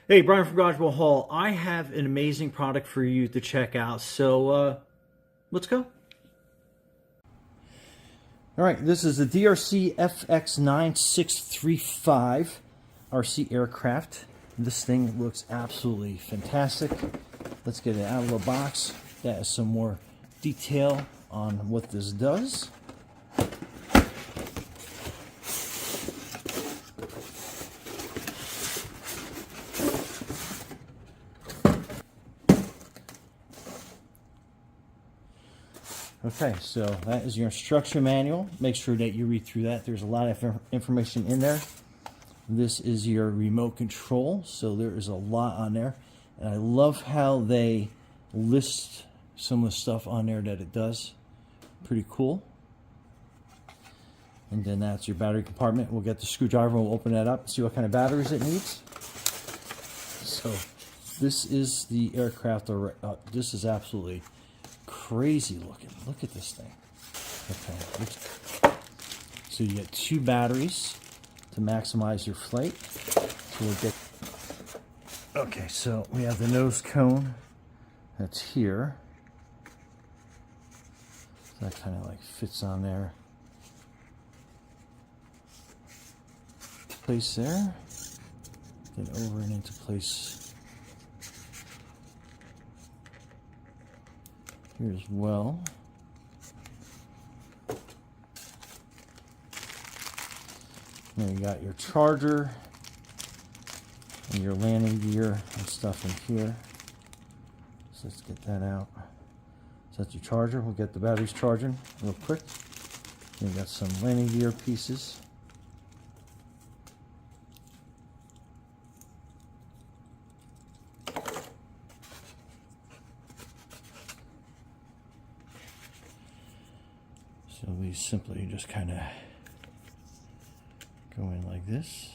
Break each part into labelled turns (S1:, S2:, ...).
S1: Hey, Brian from Garage Hall. I have an amazing product for you to check out, so let's go. All right, this is the DEERC FX9635 RC aircraft. This thing looks absolutely fantastic. Let's get it out of the box. That is some more detail on what this does. Okay, so that is your instruction manual. Make sure that you read through that. There's a lot of information in there. This is your remote control, so there is a lot on there. And I love how they list some of the stuff on there that it does. Pretty cool. And then that's your battery compartment. We'll get the screwdriver and we'll open that up and see what kind of batteries it needs. So this is the aircraft. This is absolutely crazy looking. Look at this thing. Okay. So you get 2 batteries to maximize your flight. So we'll get. Okay, so we have the nose cone that's here. So that kind of like fits on there. Place there. Then over and into place here as well. Then you got your charger and your landing gear and stuff in here. So let's get that out. So that's your charger. We'll get the batteries charging real quick. Then you got some landing gear pieces. So we simply just kind of go in like this.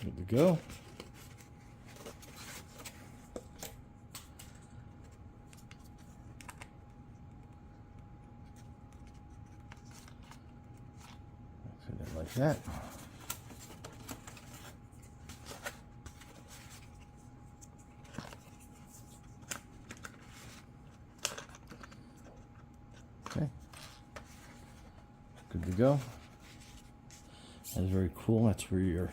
S1: Good to go. Fit it like that. Okay, good to go. That's very cool. That's where your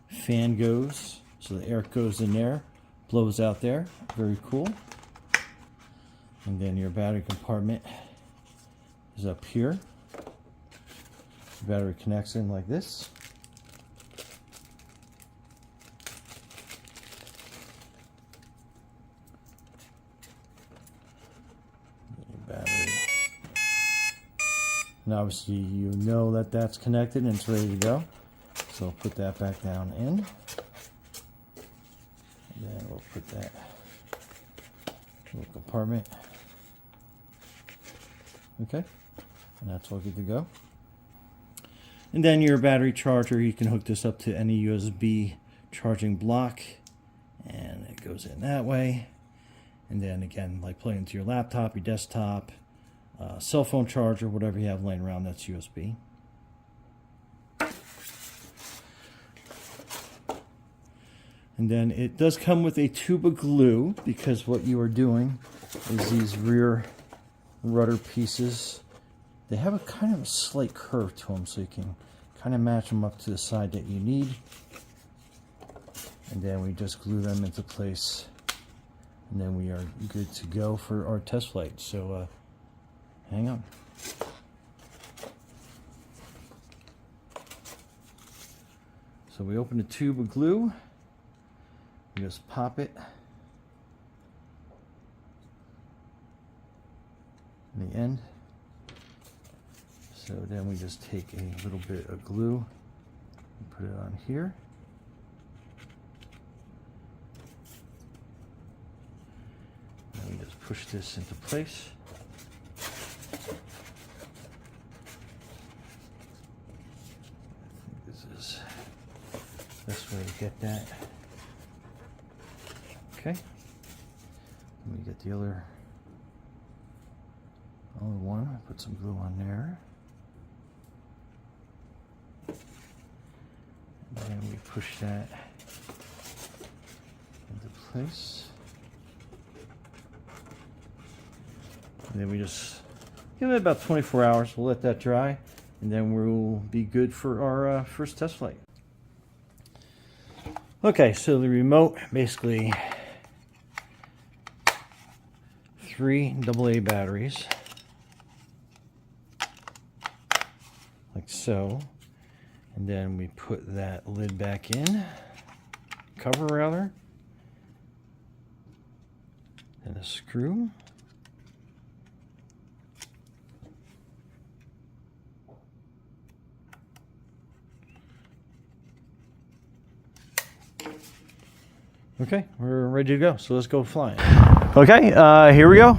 S1: fan goes. So the air goes in there, blows out there. Very cool. And then your battery compartment is up here. The battery connects in like this. Battery. And obviously you know that that's connected and it's ready to go. So we'll put that back down in. And then we'll put that little compartment. Okay. And that's all good to go. And then your battery charger, you can hook this up to any USB charging block. And it goes in that way. And then again, like plug into your laptop, your desktop, cell phone charger, whatever you have laying around, that's USB. And then it does come with a tube of glue, because what you are doing is these rear rudder pieces, they have a kind of a slight curve to them, so you can kind of match them up to the side that you need. And then we just glue them into place. And then we are good to go for our test flight. So hang on. So we open the tube of glue. You just pop it in the end. So then we just take a little bit of glue and put it on here. And we just push this into place. I think this is the best way to get that. Okay. Let me get the other one. Put some glue on there. And then we push that into place. And then we just give it about 24 hours. We'll let that dry, and then we'll be good for our first test flight. Okay, so the remote, basically 3 AA batteries, like so. And then we put that lid back in, cover rather, and a screw. Okay, we're ready to go. So let's go flying. Okay, here we go.